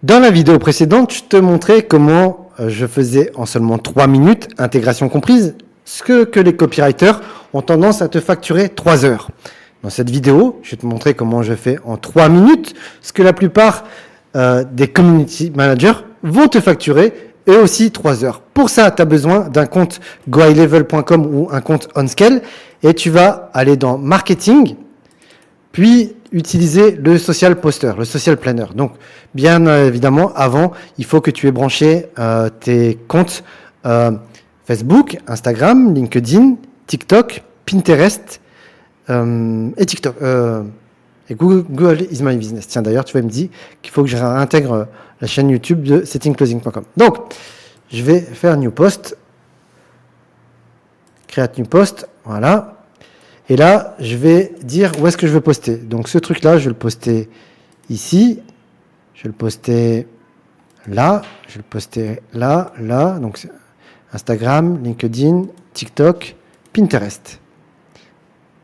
Dans la vidéo précédente, je te montrais comment je faisais en seulement 3 minutes, intégration comprise, ce que les copywriters ont tendance à te facturer 3 heures. Dans cette vidéo, je vais te montrer comment je fais en 3 minutes, ce que la plupart des community managers vont te facturer eux aussi 3 heures. Pour ça, tu as besoin d'un compte gohighlevel.com ou un compte OnScale et tu vas aller dans marketing, puis utiliser le social poster, le social planner. Donc, bien évidemment, avant, il faut que tu aies branché tes comptes Facebook, Instagram, LinkedIn, TikTok, Pinterest et TikTok. Et Google is my business. Tiens, d'ailleurs, tu vas me dire qu'il faut que je réintègre la chaîne YouTube de settingclosing.com. Donc, je vais faire new post, create new post, voilà. Et là, je vais dire où est-ce que je veux poster. Donc, ce truc-là, je vais le poster ici. Je vais le poster là. Je vais le poster là, là. Donc, Instagram, LinkedIn, TikTok, Pinterest.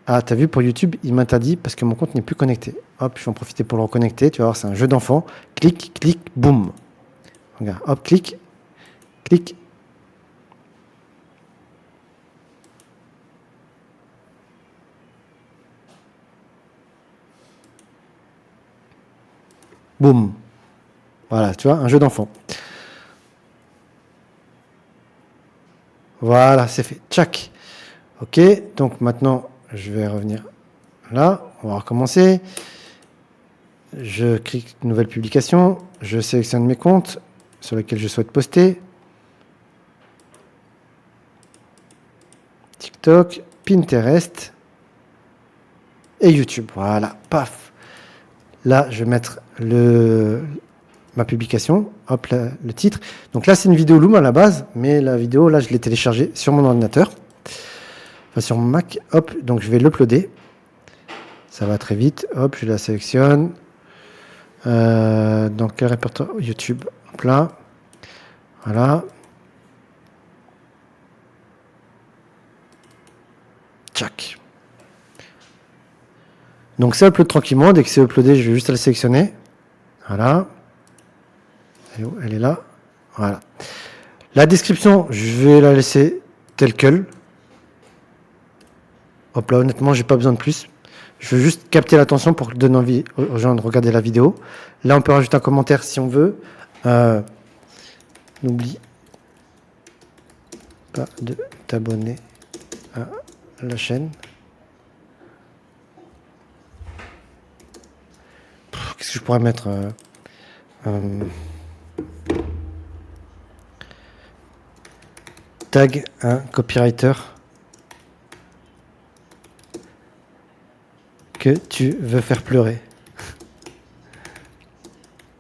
Ah, t'as vu, pour YouTube, il m'interdit parce que mon compte n'est plus connecté. Hop, je vais en profiter pour le reconnecter. Tu vas voir, c'est un jeu d'enfant. Clic, clic, boum. Regarde, hop, clic, clic. Boum. Voilà, tu vois, un jeu d'enfant. Voilà, c'est fait. Tchac. OK, donc maintenant, je vais revenir là. On va recommencer. Je clique nouvelle publication. Je sélectionne mes comptes sur lesquels je souhaite poster. TikTok, Pinterest et YouTube. Voilà, paf. Là, je vais mettre ma publication, hop, le titre. Donc là, c'est une vidéo Loom à la base, mais la vidéo, là, je l'ai téléchargée sur mon ordinateur, enfin sur mon Mac. Hop, donc je vais l'uploader. Ça va très vite. Hop, je la sélectionne. Donc, le répertoire YouTube. Hop là. Voilà. Tchac. Donc, ça upload tranquillement. Dès que c'est uploadé, je vais juste la sélectionner. Voilà. Elle est où ? Elle est là. Voilà. La description, je vais la laisser telle quelle. Hop là, honnêtement, j'ai pas besoin de plus. Je veux juste capter l'attention pour donner envie aux gens de regarder la vidéo. Là, on peut rajouter un commentaire si on veut. N'oublie pas de t'abonner à la chaîne. Qu'est-ce que je pourrais mettre tag un copywriter que tu veux faire pleurer.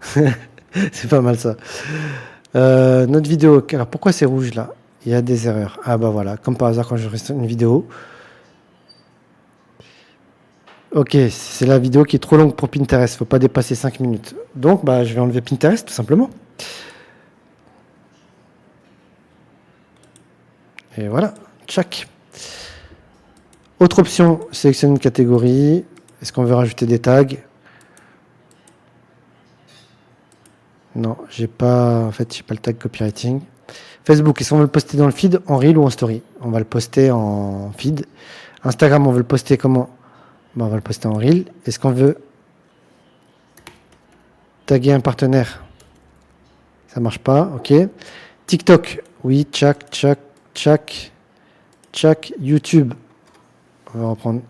C'est pas mal ça. Notre vidéo, alors pourquoi c'est rouge là ? Il y a des erreurs. Ah bah voilà, comme par hasard quand je reste une vidéo. Ok, c'est la vidéo qui est trop longue pour Pinterest, faut pas dépasser 5 minutes. Donc bah, je vais enlever Pinterest tout simplement. Et voilà, tchac. Autre option, sélectionne une catégorie. Est-ce qu'on veut rajouter des tags ? Non, j'ai pas le tag copywriting. Facebook, est-ce qu'on veut le poster dans le feed, en reel ou en story ? On va le poster en feed. Instagram, on veut le poster comment ? On va le poster en reel. Est-ce qu'on veut taguer un partenaire ? Ça marche pas, ok. TikTok, oui, tchac, tchac, tchac, tchac. YouTube, on va reprendre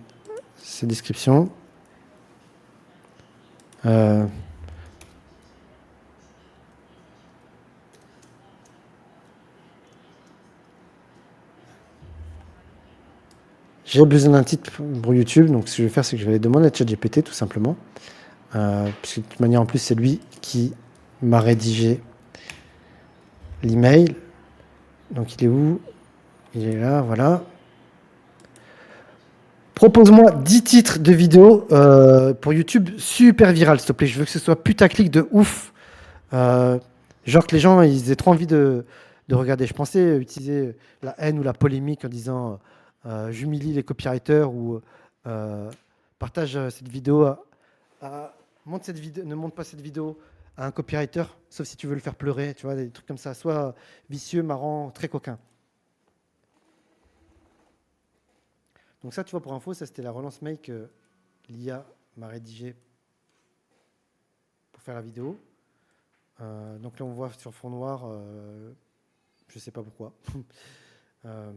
ces descriptions. J'ai besoin d'un titre pour YouTube, donc ce que je vais faire, c'est que je vais aller demander à ChatGPT tout simplement. Puisque de toute manière, en plus, c'est lui qui m'a rédigé l'email. Donc il est où ? Il est là, voilà. Propose-moi 10 titres de vidéos pour YouTube super viral, s'il te plaît. Je veux que ce soit putaclic de ouf. Genre que les gens ils aient trop envie de regarder. Je pensais utiliser la haine ou la polémique en disant j'humilie les copywriters ou partage cette vidéo. Monte cette vidéo, ne monte pas cette vidéo à un copywriter, sauf si tu veux le faire pleurer, tu vois, des trucs comme ça, soit vicieux, marrant, très coquin. Donc ça, tu vois, pour info, ça c'était la relance mail que l'IA m'a rédigée pour faire la vidéo. Donc là, on voit sur fond noir, je sais pas pourquoi. Euh,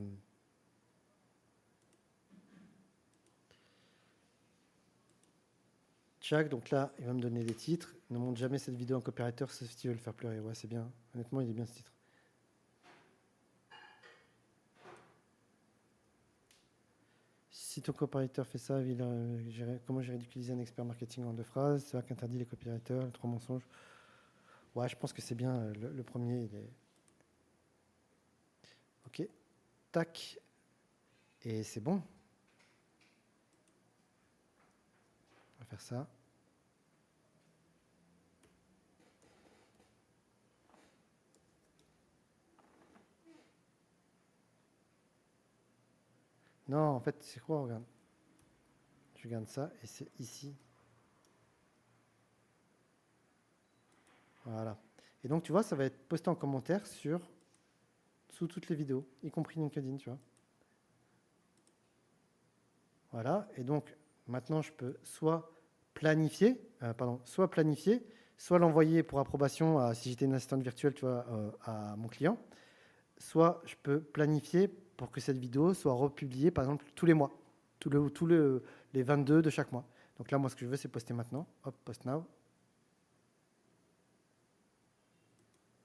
Tchak, donc là, il va me donner des titres. Ne montre jamais cette vidéo en copywriter, sauf si tu veux le faire pleurer. Ouais, c'est bien. Honnêtement, il est bien ce titre. Si ton copywriter fait ça, comment j'ai ridiculisé un expert marketing en 2 phrases? C'est vrai qu'interdit les copywriters, les 3 mensonges. Ouais, je pense que c'est bien. Le premier, il est. Ok. Tac. Et c'est bon. On va faire ça. Non, en fait, c'est quoi? Regarde. Je regarde ça et c'est ici. Voilà. Et donc, tu vois, ça va être posté en commentaire sous toutes les vidéos, y compris LinkedIn, tu vois. Voilà. Et donc, maintenant, je peux soit planifier, soit l'envoyer pour approbation si j'étais une assistante virtuelle, tu vois, à mon client. Soit je peux planifier pour que cette vidéo soit republiée, par exemple, tous les mois, les 22 de chaque mois. Donc là, moi, ce que je veux, c'est poster maintenant. Hop, post now.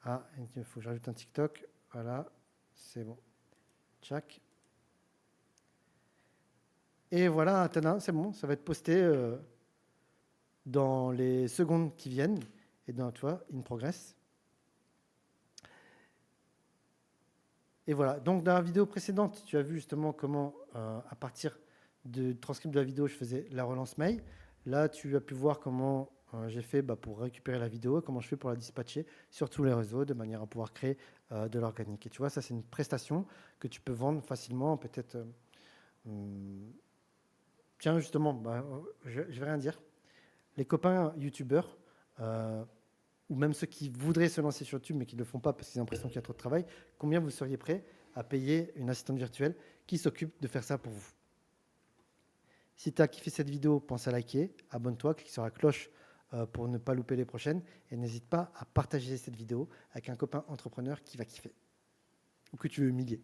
Ah, il faut que j'ajoute un TikTok. Voilà, c'est bon. Tchac. Et voilà, tada, c'est bon, ça va être posté dans les secondes qui viennent. Et dans, tu vois, in progress. Et voilà, donc dans la vidéo précédente, tu as vu justement comment, à partir du transcript de la vidéo, je faisais la relance mail. Là, tu as pu voir comment j'ai fait pour récupérer la vidéo, comment je fais pour la dispatcher sur tous les réseaux, de manière à pouvoir créer de l'organique. Et tu vois, ça, c'est une prestation que tu peux vendre facilement, peut-être. Tiens, justement, je vais rien dire. Les copains youtubeurs, ou même ceux qui voudraient se lancer sur YouTube mais qui ne le font pas parce qu'ils ont l'impression qu'il y a trop de travail, combien vous seriez prêt à payer une assistante virtuelle qui s'occupe de faire ça pour vous? Si tu as kiffé cette vidéo, pense à liker, abonne-toi, clique sur la cloche pour ne pas louper les prochaines et n'hésite pas à partager cette vidéo avec un copain entrepreneur qui va kiffer ou que tu veux humilier.